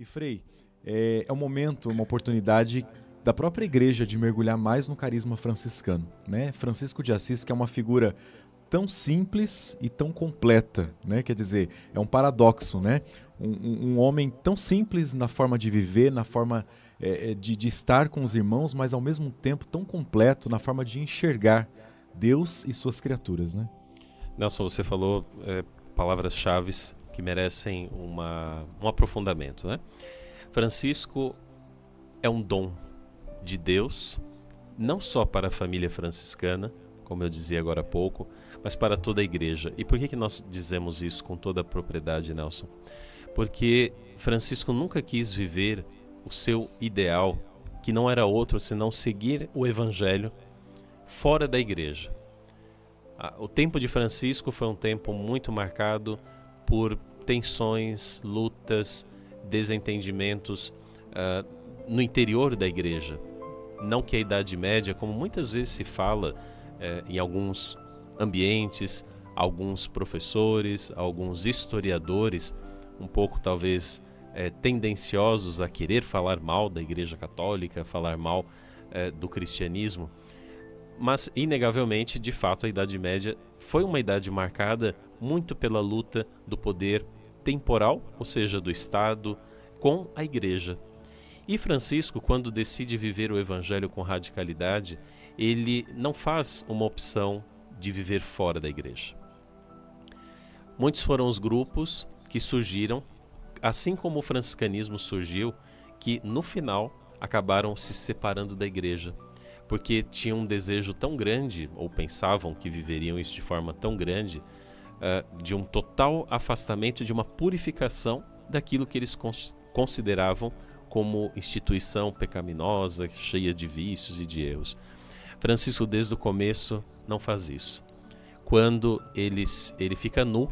E Frei, é um momento, uma oportunidade da própria igreja de mergulhar mais no carisma franciscano, né? Francisco de Assis, que é uma figura tão simples e tão completa, né? Quer dizer, é um paradoxo, né? Um homem tão simples na forma de viver, na forma de estar com os irmãos, mas ao mesmo tempo tão completo na forma de enxergar Deus e suas criaturas, né? Nelson, você falou palavras-chave que merecem um aprofundamento, né? Francisco é um dom de Deus, não só para a família franciscana, como eu dizia agora há pouco, mas para toda a igreja. E por que nós dizemos isso com toda a propriedade, Nelson? Porque Francisco nunca quis viver o seu ideal, que não era outro senão seguir o evangelho fora da igreja. O tempo de Francisco foi um tempo muito marcado por tensões, lutas, desentendimentos no interior da igreja. Não que a Idade Média, como muitas vezes se fala em alguns ambientes, alguns professores, alguns historiadores, um pouco talvez tendenciosos a querer falar mal da Igreja Católica, falar mal do cristianismo. Mas, inegavelmente, de fato, a Idade Média foi uma idade marcada muito pela luta do poder temporal, ou seja, do Estado, com a Igreja. E Francisco, quando decide viver o Evangelho com radicalidade, ele não faz uma opção de viver fora da Igreja. Muitos foram os grupos que surgiram, assim como o franciscanismo surgiu, que no final acabaram se separando da Igreja, porque tinham um desejo tão grande, ou pensavam que viveriam isso de forma tão grande, de um total afastamento, de uma purificação daquilo que eles consideravam como instituição pecaminosa, cheia de vícios e de erros. Francisco, desde o começo, não faz isso. Quando ele fica nu,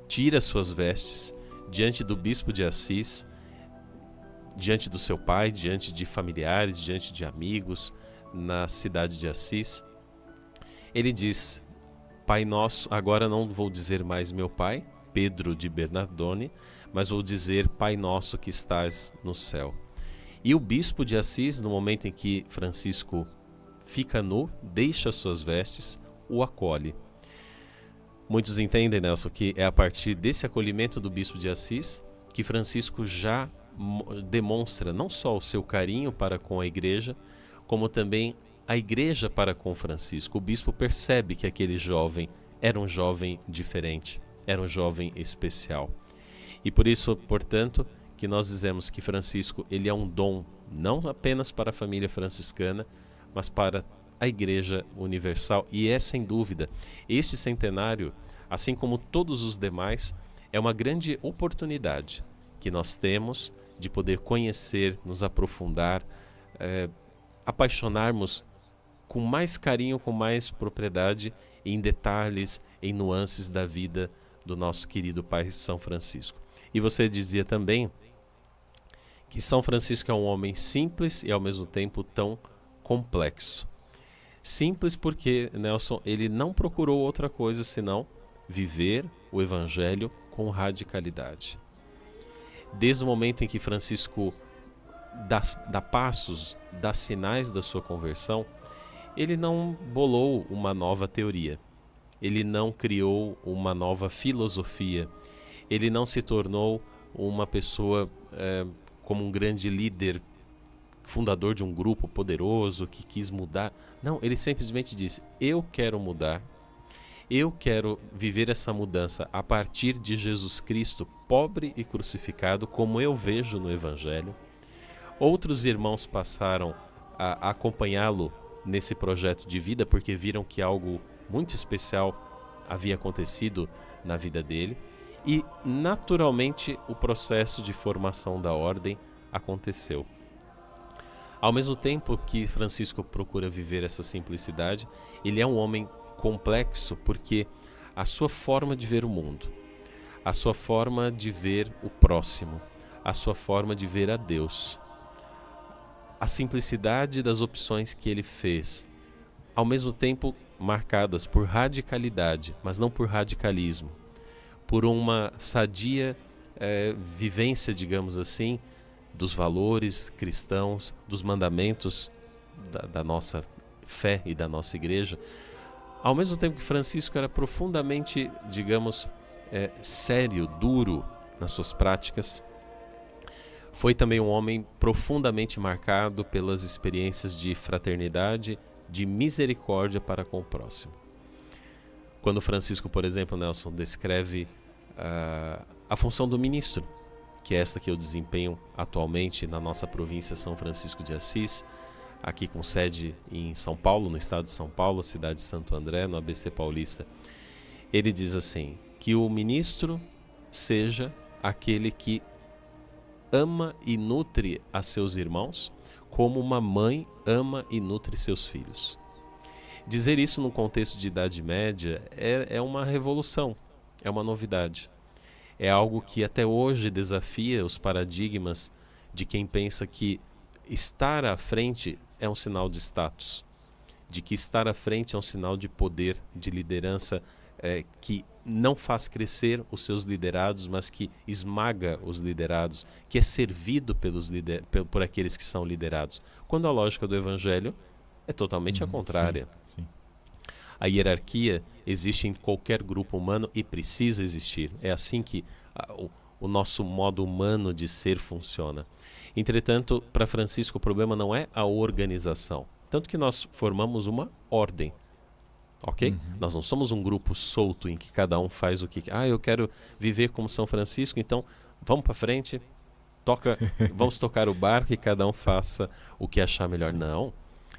tira suas vestes, diante do bispo de Assis, diante do seu pai, diante de familiares, diante de amigos, na cidade de Assis, ele diz: Pai Nosso, agora não vou dizer mais meu pai, Pedro de Bernardone, mas vou dizer Pai Nosso que estás no céu. E o bispo de Assis, no momento em que Francisco fica nu, deixa suas vestes, o acolhe. Muitos entendem, Nelson, que é a partir desse acolhimento do bispo de Assis que Francisco já demonstra não só o seu carinho para com a igreja, como também a igreja para com Francisco. O bispo percebe que aquele jovem era um jovem diferente, era um jovem especial. E por isso, portanto, que nós dizemos que Francisco ele é um dom não apenas para a família franciscana, mas para a Igreja Universal. E é, sem dúvida, este centenário, assim como todos os demais, é uma grande oportunidade que nós temos de poder conhecer, nos aprofundar, apaixonarmos com mais carinho, com mais propriedade em detalhes, em nuances da vida do nosso querido Pai São Francisco. E você dizia também que São Francisco é um homem simples e ao mesmo tempo tão complexo. Simples porque, Nelson, ele não procurou outra coisa senão viver o Evangelho com radicalidade. Desde o momento em que Francisco dá passos, dá sinais da sua conversão, ele não bolou uma nova teoria, ele não criou uma nova filosofia, ele não se tornou uma pessoa como um grande líder, fundador de um grupo poderoso que quis mudar. Não, ele simplesmente disse: eu quero mudar, eu quero viver essa mudança a partir de Jesus Cristo, pobre e crucificado, como eu vejo no Evangelho. Outros irmãos passaram a acompanhá-lo nesse projeto de vida, porque viram que algo muito especial havia acontecido na vida dele. E, naturalmente, o processo de formação da ordem aconteceu. Ao mesmo tempo que Francisco procura viver essa simplicidade, ele é um homem complexo porque a sua forma de ver o mundo, a sua forma de ver o próximo, a sua forma de ver a Deus, a simplicidade das opções que ele fez, ao mesmo tempo marcadas por radicalidade, mas não por radicalismo, por uma sadia vivência, digamos assim, dos valores cristãos, dos mandamentos da nossa fé e da nossa igreja, ao mesmo tempo que Francisco era profundamente, digamos, sério, duro nas suas práticas, foi também um homem profundamente marcado pelas experiências de fraternidade, de misericórdia para com o próximo. Quando Francisco, por exemplo, Nelson, descreve a função do ministro, que é esta que eu desempenho atualmente na nossa província São Francisco de Assis, aqui com sede em São Paulo, no estado de São Paulo, cidade de Santo André, no ABC Paulista. Ele diz assim, que o ministro seja aquele que ama e nutre a seus irmãos, como uma mãe ama e nutre seus filhos. Dizer isso no contexto de Idade Média é uma revolução, é uma novidade. É algo que até hoje desafia os paradigmas de quem pensa que estar à frente é um sinal de status, de que estar à frente é um sinal de poder, de liderança, que não faz crescer os seus liderados, mas que esmaga os liderados, que é servido por aqueles que são liderados. Quando a lógica do Evangelho é totalmente a contrária. Sim. A hierarquia existe em qualquer grupo humano e precisa existir. É assim que o nosso modo humano de ser funciona. Entretanto, para Francisco, o problema não é a organização. Tanto que nós formamos uma ordem. Ok? Nós não somos um grupo solto em que cada um faz o que... eu quero viver como São Francisco, então vamos para frente, vamos tocar o barco e cada um faça o que achar melhor. Sim. Não.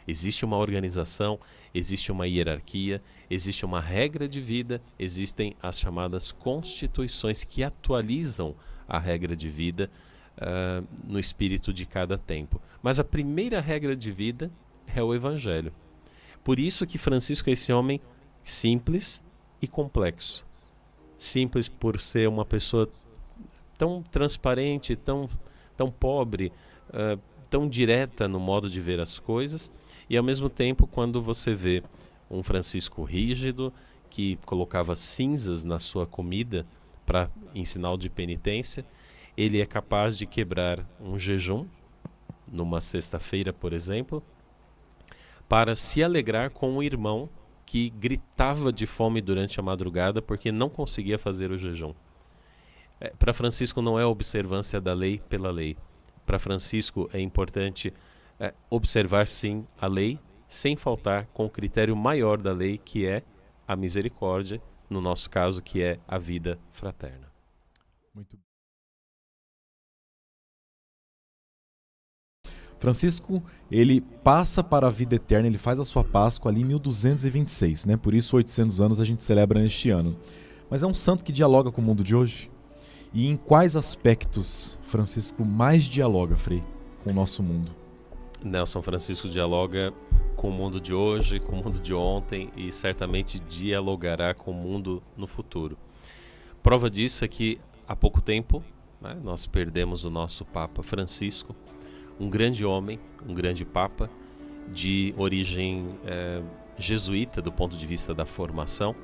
Existe uma organização, existe uma hierarquia, existe uma regra de vida, existem as chamadas constituições que atualizam a regra de vida no espírito de cada tempo. Mas a primeira regra de vida é o Evangelho. Por isso que Francisco é esse homem simples e complexo. Simples por ser uma pessoa tão transparente, tão pobre, tão direta no modo de ver as coisas, e ao mesmo tempo quando você vê um Francisco rígido, que colocava cinzas na sua comida em sinal de penitência, ele é capaz de quebrar um jejum, numa sexta-feira, por exemplo, para se alegrar com um irmão que gritava de fome durante a madrugada porque não conseguia fazer o jejum. Para Francisco não é a observância da lei pela lei. Para Francisco é importante observar sim a lei, sem faltar com o critério maior da lei, que é a misericórdia, no nosso caso, que é a vida fraterna. Muito bem. Francisco, ele passa para a vida eterna, ele faz a sua Páscoa ali em 1226, né? Por isso 800 anos a gente celebra neste ano. Mas é um santo que dialoga com o mundo de hoje? E em quais aspectos Francisco mais dialoga, Frei, com o nosso mundo? Nelson, Francisco dialoga com o mundo de hoje, com o mundo de ontem e certamente dialogará com o mundo no futuro. Prova disso é que há pouco tempo, né, nós perdemos o nosso Papa Francisco, um grande homem, um grande Papa, de origem jesuíta do ponto de vista da formação,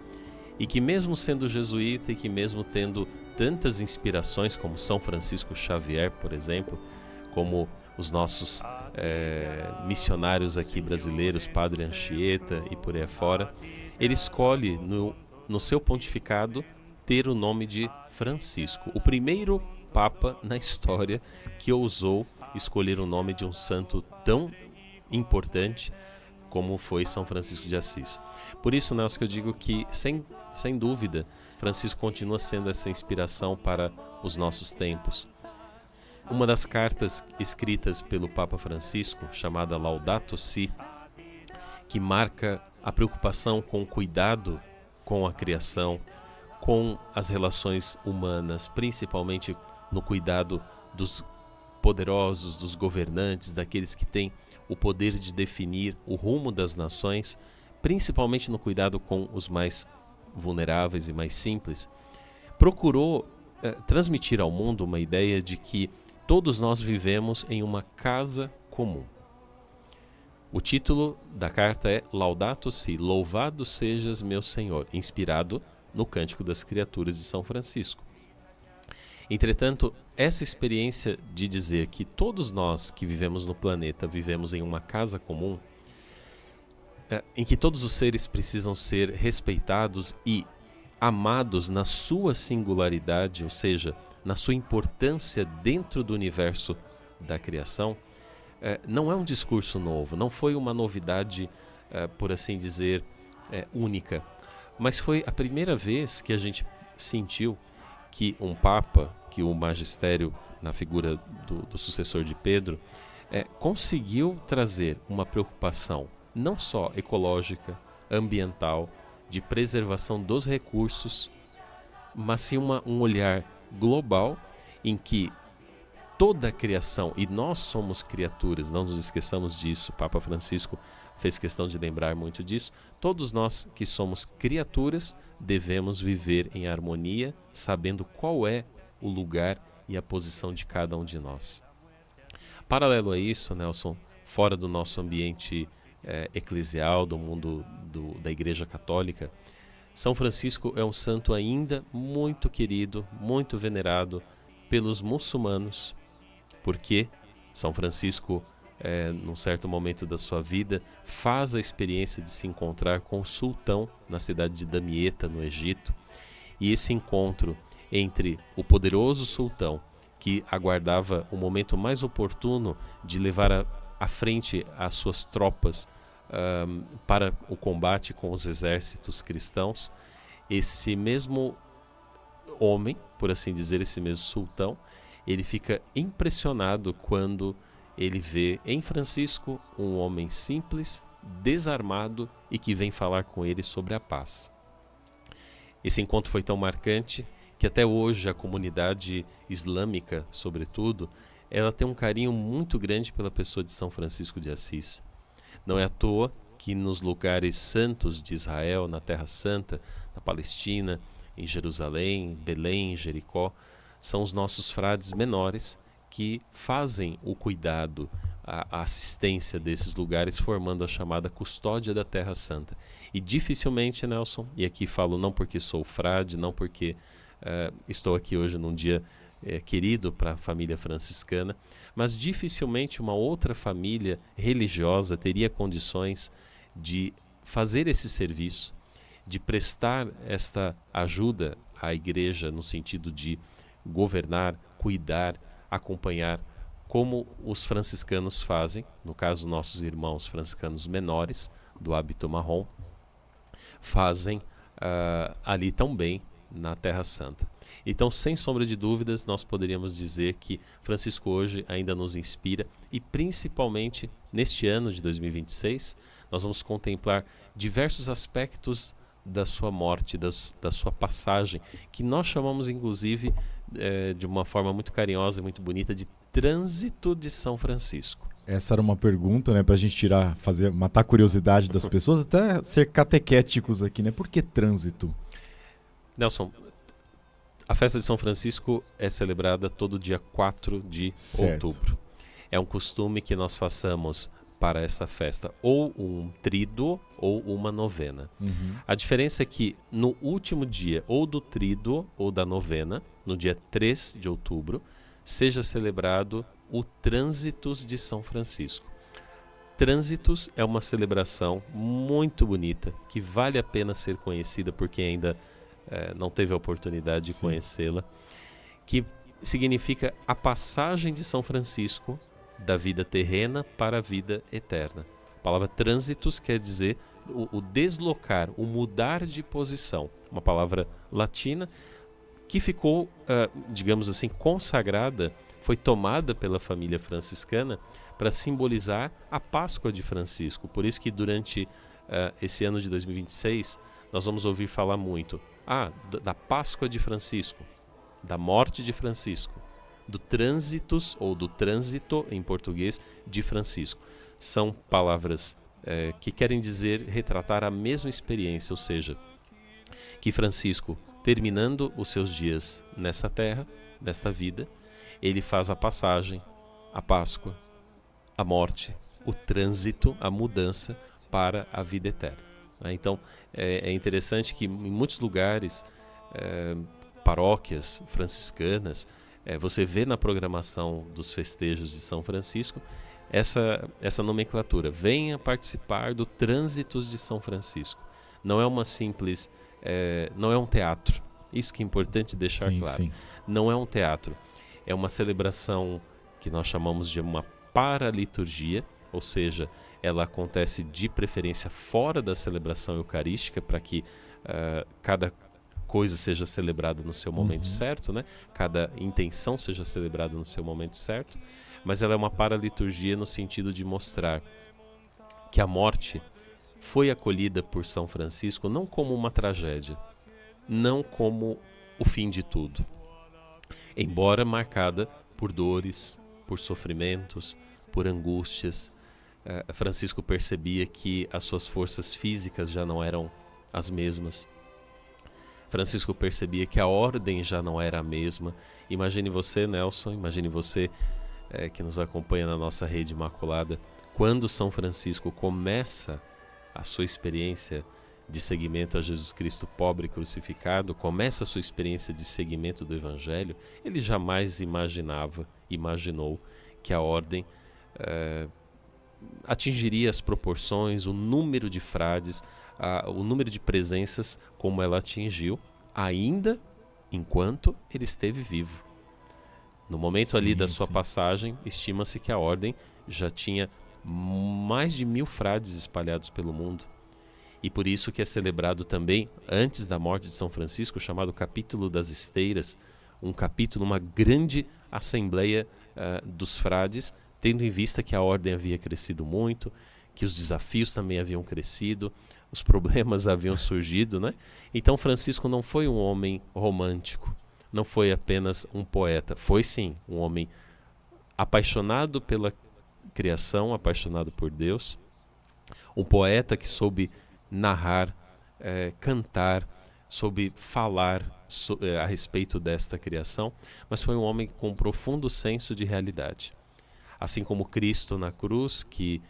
e que mesmo sendo jesuíta e que mesmo tendo tantas inspirações como São Francisco Xavier, por exemplo, como os nossos missionários aqui brasileiros, Padre Anchieta e por aí afora, ele escolhe no seu pontificado ter o nome de Francisco, o primeiro Papa na história que ousou escolher o nome de um santo tão importante como foi São Francisco de Assis. Por isso, Nelson, que eu digo que, sem dúvida, Francisco continua sendo essa inspiração para os nossos tempos. Uma das cartas escritas pelo Papa Francisco, chamada Laudato Si, que marca a preocupação com o cuidado com a criação, com as relações humanas, principalmente no cuidado dos poderosos, dos governantes, daqueles que têm o poder de definir o rumo das nações, principalmente no cuidado com os mais vulneráveis e mais simples, procurou transmitir ao mundo uma ideia de que todos nós vivemos em uma casa comum. O título da carta é Laudato Si, Louvado sejas meu Senhor, inspirado no Cântico das Criaturas de São Francisco. Entretanto, essa experiência de dizer que todos nós que vivemos no planeta vivemos em uma casa comum, em que todos os seres precisam ser respeitados e amados na sua singularidade, ou seja, na sua importância dentro do universo da criação, não é um discurso novo, não foi uma novidade, por assim dizer, única, mas foi a primeira vez que a gente sentiu que um Papa, que o magistério, na figura do sucessor de Pedro, conseguiu trazer uma preocupação não só ecológica, ambiental, de preservação dos recursos, mas sim um olhar global em que toda a criação, e nós somos criaturas, não nos esqueçamos disso, Papa Francisco fez questão de lembrar muito disso, todos nós que somos criaturas devemos viver em harmonia, sabendo qual é o lugar e a posição de cada um de nós. Paralelo a isso, Nelson, fora do nosso ambiente eclesial, do mundo da Igreja Católica, São Francisco é um santo ainda muito querido, muito venerado pelos muçulmanos, porque São Francisco, num certo momento da sua vida, faz a experiência de se encontrar com o sultão na cidade de Damieta, no Egito, e esse encontro entre o poderoso sultão, que aguardava o momento mais oportuno de levar à frente as suas tropas para o combate com os exércitos cristãos, esse mesmo homem, por assim dizer, esse mesmo sultão, ele fica impressionado quando ele vê em Francisco um homem simples, desarmado e que vem falar com ele sobre a paz. Esse encontro foi tão marcante que até hoje a comunidade islâmica, sobretudo, ela tem um carinho muito grande pela pessoa de São Francisco de Assis. Não é à toa que nos lugares santos de Israel, na Terra Santa, na Palestina, em Jerusalém, Belém, Jericó, são os nossos frades menores que fazem o cuidado, a assistência desses lugares, formando a chamada custódia da Terra Santa. E dificilmente, Nelson, e aqui falo não porque sou frade, não porque estou aqui hoje num dia querido para a família franciscana, mas dificilmente uma outra família religiosa teria condições de fazer esse serviço, de prestar esta ajuda à igreja no sentido de governar, cuidar, acompanhar, como os franciscanos fazem, no caso nossos irmãos franciscanos menores, do hábito marrom, fazem ali também na Terra Santa. Então, sem sombra de dúvidas, nós poderíamos dizer que Francisco hoje ainda nos inspira e principalmente neste ano de 2026, nós vamos contemplar diversos aspectos da sua morte, da sua passagem, que nós chamamos inclusive de uma forma muito carinhosa e muito bonita de trânsito de São Francisco. Essa era uma pergunta, né, para a gente matar a curiosidade das pessoas, até ser catequéticos aqui, né? Por que trânsito? Nelson, a festa de São Francisco é celebrada todo dia 4 de outubro. É um costume que nós façamos para essa festa ou um tríduo ou uma novena. A diferença é que no último dia ou do tríduo ou da novena, no dia 3 de outubro, seja celebrado o Trânsitos de São Francisco. Trânsitos é uma celebração muito bonita, que vale a pena ser conhecida por quem ainda não teve a oportunidade de conhecê-la, que significa a passagem de São Francisco da vida terrena para a vida eterna. A palavra trânsitos quer dizer o deslocar, o mudar de posição, uma palavra latina que ficou, digamos assim, consagrada, foi tomada pela família franciscana para simbolizar a Páscoa de Francisco. Por isso que durante esse ano de 2026 nós vamos ouvir falar muito da Páscoa de Francisco, da morte de Francisco, do trânsitos ou do trânsito em português de Francisco. São palavras que querem dizer, retratar a mesma experiência, ou seja, que Francisco, terminando os seus dias nessa terra, nesta vida, ele faz a passagem, a Páscoa, a morte, o trânsito, a mudança para a vida eterna. Então, é interessante que em muitos lugares, paróquias franciscanas, Você vê na programação dos festejos de São Francisco essa nomenclatura. Venha participar do Trânsitos de São Francisco. Não é uma simples... não é um teatro. Isso que é importante deixar claro. Sim. Não é um teatro. É uma celebração que nós chamamos de uma paraliturgia, ou seja, ela acontece de preferência fora da celebração eucarística, para que cada coisa seja celebrada no seu momento certo, né? Cada intenção seja celebrada no seu momento certo, mas ela é uma paraliturgia no sentido de mostrar que a morte foi acolhida por São Francisco não como uma tragédia, não como o fim de tudo, embora marcada por dores, por sofrimentos, por angústias. Francisco percebia que as suas forças físicas já não eram as mesmas. Francisco percebia que a ordem já não era a mesma. Imagine você, Nelson, imagine você que nos acompanha na nossa rede Imaculada, quando São Francisco começa a sua experiência de seguimento a Jesus Cristo pobre e crucificado, começa a sua experiência de seguimento do Evangelho, ele jamais imaginou que a ordem atingiria as proporções, o número de frades, o número de presenças como ela atingiu, ainda enquanto ele esteve vivo. No momento ali da sua passagem, estima-se que a ordem já tinha mais de 1000 frades espalhados pelo mundo. E por isso que é celebrado também, antes da morte de São Francisco, o chamado Capítulo das Esteiras, um capítulo, uma grande assembleia dos frades, tendo em vista que a ordem havia crescido muito, que os desafios também haviam crescido, os problemas haviam surgido, né? Então Francisco não foi um homem romântico, não foi apenas um poeta, foi sim um homem apaixonado pela criação, apaixonado por Deus, um poeta que soube narrar, cantar, soube falar a respeito desta criação, mas foi um homem com um profundo senso de realidade. Assim como Cristo na cruz, que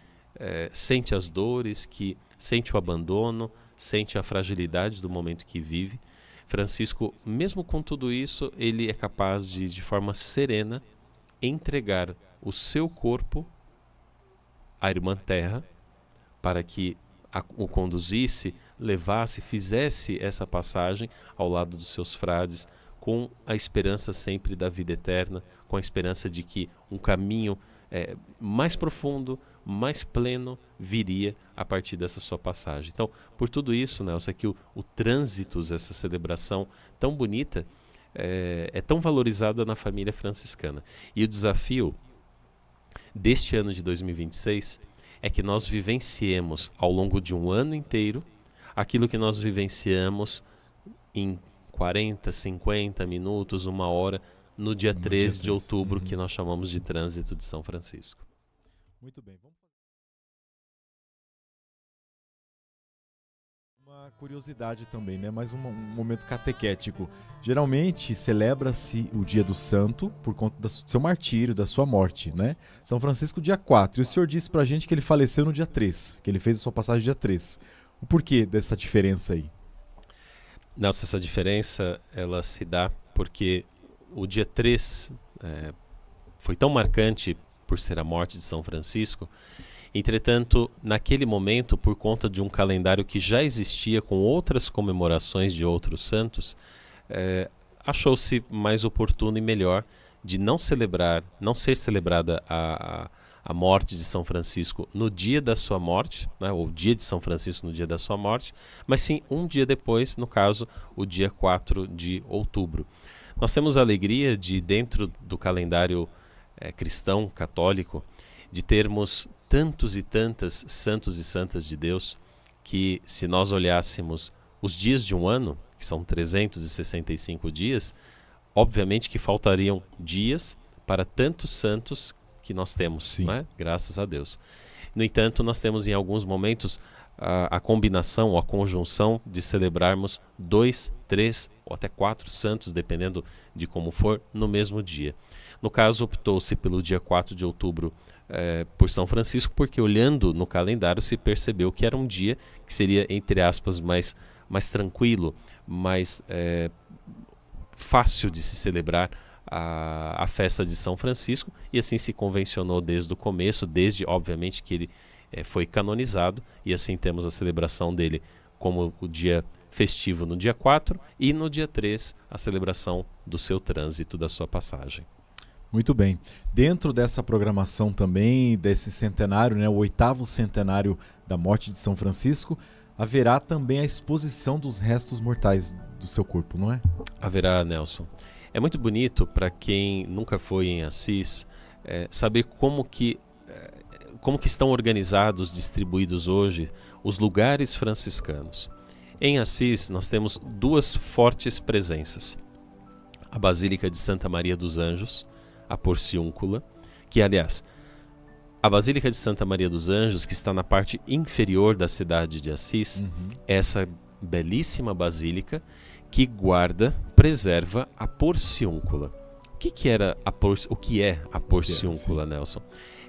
sente as dores, que sente o abandono, sente a fragilidade do momento que vive, Francisco, mesmo com tudo isso, ele é capaz de forma serena, entregar o seu corpo à irmã Terra, para que o conduzisse, levasse, fizesse essa passagem ao lado dos seus frades, com a esperança sempre da vida eterna, com a esperança de que um caminho mais profundo, mais pleno, viria a partir dessa sua passagem. Então, por tudo isso, Nelson, é que o Trânsitos, essa celebração tão bonita, é tão valorizada na família franciscana. E o desafio deste ano de 2026 é que nós vivenciemos ao longo de um ano inteiro aquilo que nós vivenciamos em 40, 50 minutos, 1 hora, no dia 13 de outubro, que nós chamamos de Trânsito de São Francisco. Muito bem. Uma curiosidade também, né? Mais um momento catequético. Geralmente celebra-se o dia do santo por conta do seu martírio, da sua morte, né? São Francisco dia 4. E o senhor disse pra gente que ele faleceu no dia 3, que ele fez a sua passagem dia 3. O porquê dessa diferença aí? Nossa, essa diferença ela se dá porque o dia 3 foi tão marcante por ser a morte de São Francisco. Entretanto, naquele momento, por conta de um calendário que já existia com outras comemorações de outros santos, achou-se mais oportuno e melhor de não ser celebrada a morte de São Francisco no dia da sua morte, né, ou o dia de São Francisco no dia da sua morte, mas sim um dia depois, no caso, o dia 4 de outubro. Nós temos a alegria de, dentro do calendário cristão, católico, de termos tantos e tantas santos e santas de Deus, que se nós olhássemos os dias de um ano, que são 365 dias, obviamente que faltariam dias para tantos santos que nós temos, né? Graças a Deus. No entanto, nós temos em alguns momentos a combinação, a conjunção de celebrarmos 2, 3 ou até 4 santos, dependendo de como for, no mesmo dia. No caso, optou-se pelo dia 4 de outubro por São Francisco, porque olhando no calendário se percebeu que era um dia que seria, entre aspas, mais tranquilo, mais fácil de se celebrar a festa de São Francisco, e assim se convencionou desde o começo, desde, obviamente, que ele foi canonizado, e assim temos a celebração dele como o dia festivo no dia 4 e no dia 3 a celebração do seu trânsito, da sua passagem. Muito bem. Dentro dessa programação também, desse centenário, né, o 8º centenário da morte de São Francisco, haverá também a exposição dos restos mortais do seu corpo, não é? Haverá, Nelson. É muito bonito para quem nunca foi em Assis saber como que estão organizados, distribuídos hoje, os lugares franciscanos. Em Assis, nós temos duas fortes presenças. A Basílica de Santa Maria dos Anjos, a Porciúncula, que, aliás, a Basílica de Santa Maria dos Anjos, que está na parte inferior da cidade de Assis, é essa belíssima basílica que guarda, preserva a Porciúncula. O que é a Porciúncula, Nelson?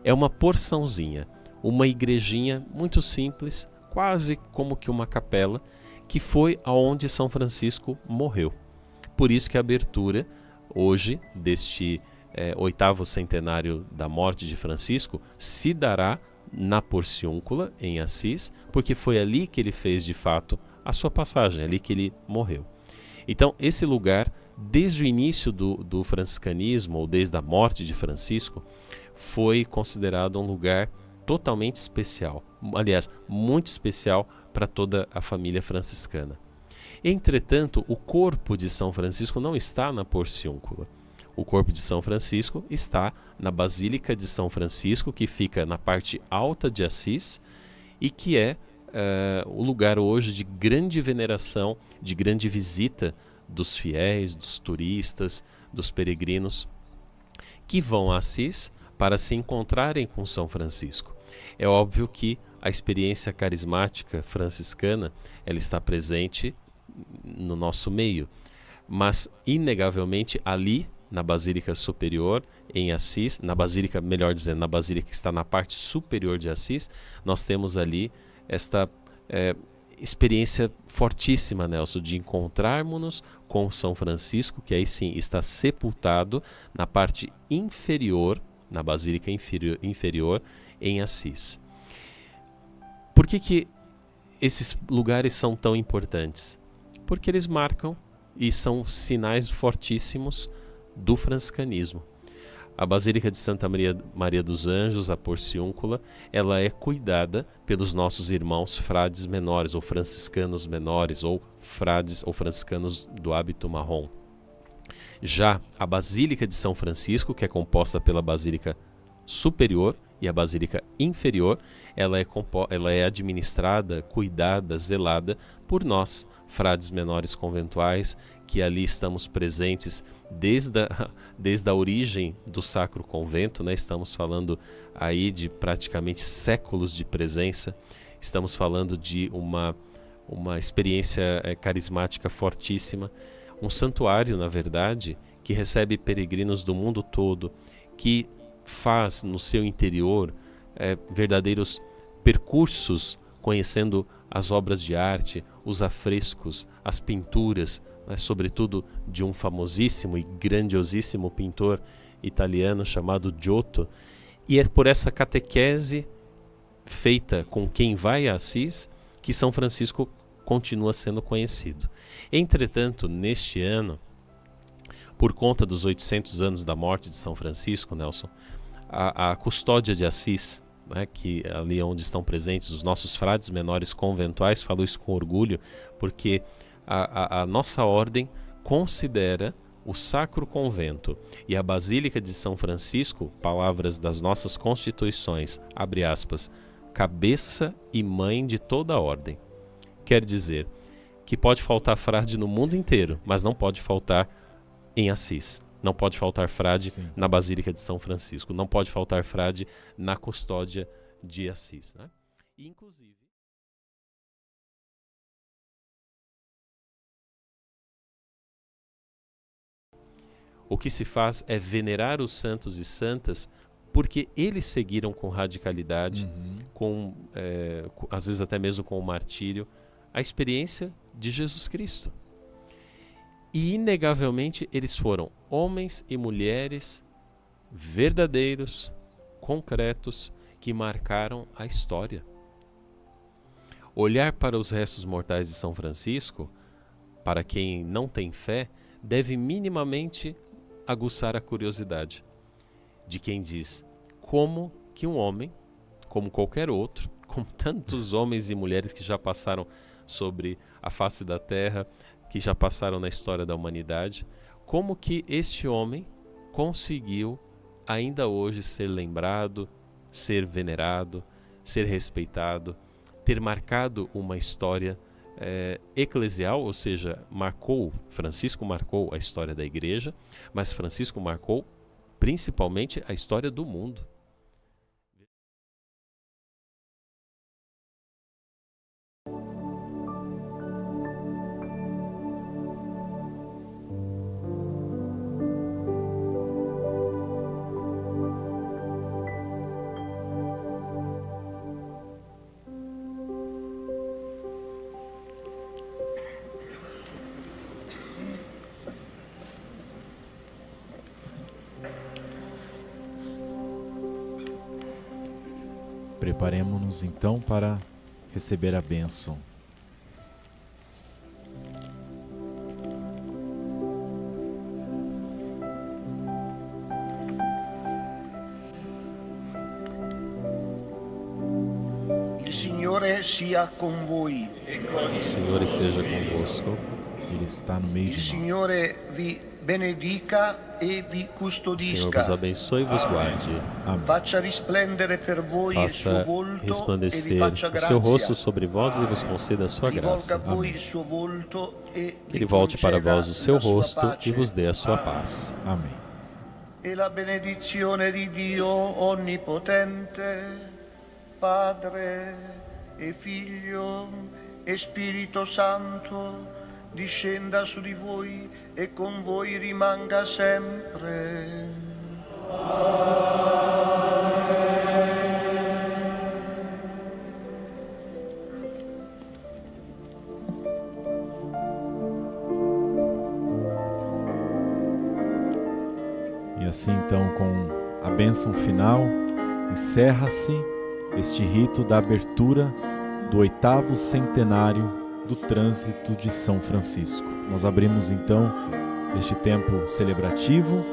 É uma porçãozinha, uma igrejinha muito simples, quase como que uma capela, que foi aonde São Francisco morreu. Por isso que a abertura, hoje, deste 8º centenário da morte de Francisco, se dará na Porciúncula, em Assis, porque foi ali que ele fez, de fato, a sua passagem, ali que ele morreu. Então, esse lugar, desde o início do franciscanismo, ou desde a morte de Francisco, foi considerado um lugar totalmente especial. Aliás, muito especial para toda a família franciscana. Entretanto, o corpo de São Francisco não está na Porciúncula. O corpo de São Francisco está na Basílica de São Francisco, que fica na parte alta de Assis e que é o lugar hoje de grande veneração, de grande visita dos fiéis, dos turistas, dos peregrinos que vão a Assis para se encontrarem com São Francisco. É óbvio que a experiência carismática franciscana ela está presente no nosso meio, mas inegavelmente ali na Basílica Superior em Assis, na Basílica, melhor dizendo, na Basílica que está na parte superior de Assis, nós temos ali esta experiência fortíssima, Nelson, de encontrarmos-nos com São Francisco, que aí sim está sepultado na parte inferior, na Basílica inferior em Assis. Por que esses lugares são tão importantes? Porque eles marcam e são sinais fortíssimos do franciscanismo. A Basílica de Santa Maria dos Anjos, a Porciúncula, ela é cuidada pelos nossos irmãos frades menores, ou franciscanos menores, ou frades ou franciscanos do hábito marrom. Já a Basílica de São Francisco, que é composta pela Basílica Superior e a Basílica Inferior, ela é administrada, cuidada, zelada por nós, frades menores conventuais, que ali estamos presentes desde a origem do Sacro Convento, né? Estamos falando aí de praticamente séculos de presença, estamos falando de uma experiência carismática fortíssima, um santuário, na verdade, que recebe peregrinos do mundo todo, que faz no seu interior verdadeiros percursos, conhecendo as obras de arte, os afrescos, as pinturas, sobretudo de um famosíssimo e grandiosíssimo pintor italiano chamado Giotto. E é por essa catequese feita com quem vai a Assis que São Francisco continua sendo conhecido. Entretanto, neste ano, por conta dos 800 anos da morte de São Francisco, Nelson, a custódia de Assis, né, que ali onde estão presentes os nossos frades menores conventuais, falo isso com orgulho, porque a nossa ordem considera o Sacro Convento e a Basílica de São Francisco, palavras das nossas constituições, abre aspas, cabeça e mãe de toda a ordem. Quer dizer que pode faltar frade no mundo inteiro, mas não pode faltar em Assis. Não pode faltar frade na Basílica de São Francisco. Não pode faltar frade na custódia de Assis, né? E, inclusive, o que se faz é venerar os santos e santas porque eles seguiram com radicalidade, às vezes até mesmo com o martírio, a experiência de Jesus Cristo. E, inegavelmente, eles foram homens e mulheres verdadeiros, concretos, que marcaram a história. Olhar para os restos mortais de São Francisco, para quem não tem fé, deve minimamente aguçar a curiosidade de quem diz como que um homem, como qualquer outro, como tantos homens e mulheres que já passaram sobre a face da terra, que já passaram na história da humanidade, como que este homem conseguiu ainda hoje ser lembrado, ser venerado, ser respeitado, ter marcado uma história eclesial, ou seja, Francisco marcou a história da igreja, mas Francisco marcou principalmente a história do mundo. Preparemo-nos então para receber a bênção. Il Signore sia con voi. O Senhor esteja convosco. Ele está no meio Il de nós. Signore vi benedica e vi O Senhor custodisca. vos abençoe e vos guarde. Amém. Faccia risplendere per voi il suo Faça volto e vi resplandecer faccia o seu rosto grazia. sobre vós e vos conceda a sua Rivolga graça. a voi Amém. il suo volto e Que Ele vi volte para conceda vós o seu la sua rosto pace. e vos dê a sua paz. Amém. E la benedizione di Dio Onnipotente, Padre e Figlio e Spirito Santo, discenda su di voi e con voi rimanga sempre. E assim então, com a bênção final, encerra-se este rito da abertura do 8º centenário do trânsito de São Francisco. Nós abrimos então este tempo celebrativo,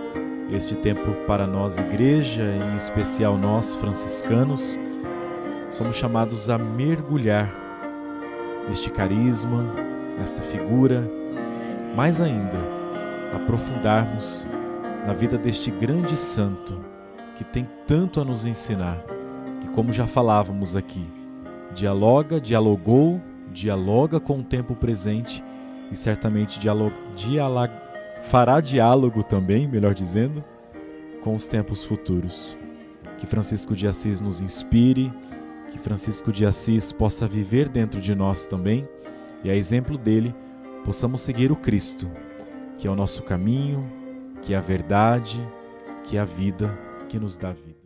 este tempo para nós, igreja, e em especial nós, franciscanos, somos chamados a mergulhar neste carisma, nesta figura, mais ainda, aprofundarmos na vida deste grande santo que tem tanto a nos ensinar, que, como já falávamos aqui, dialoga com o tempo presente e certamente fará diálogo também, melhor dizendo, com os tempos futuros. Que Francisco de Assis nos inspire, que Francisco de Assis possa viver dentro de nós também e, a exemplo dele, possamos seguir o Cristo, que é o nosso caminho, que é a verdade, que é a vida, que nos dá vida.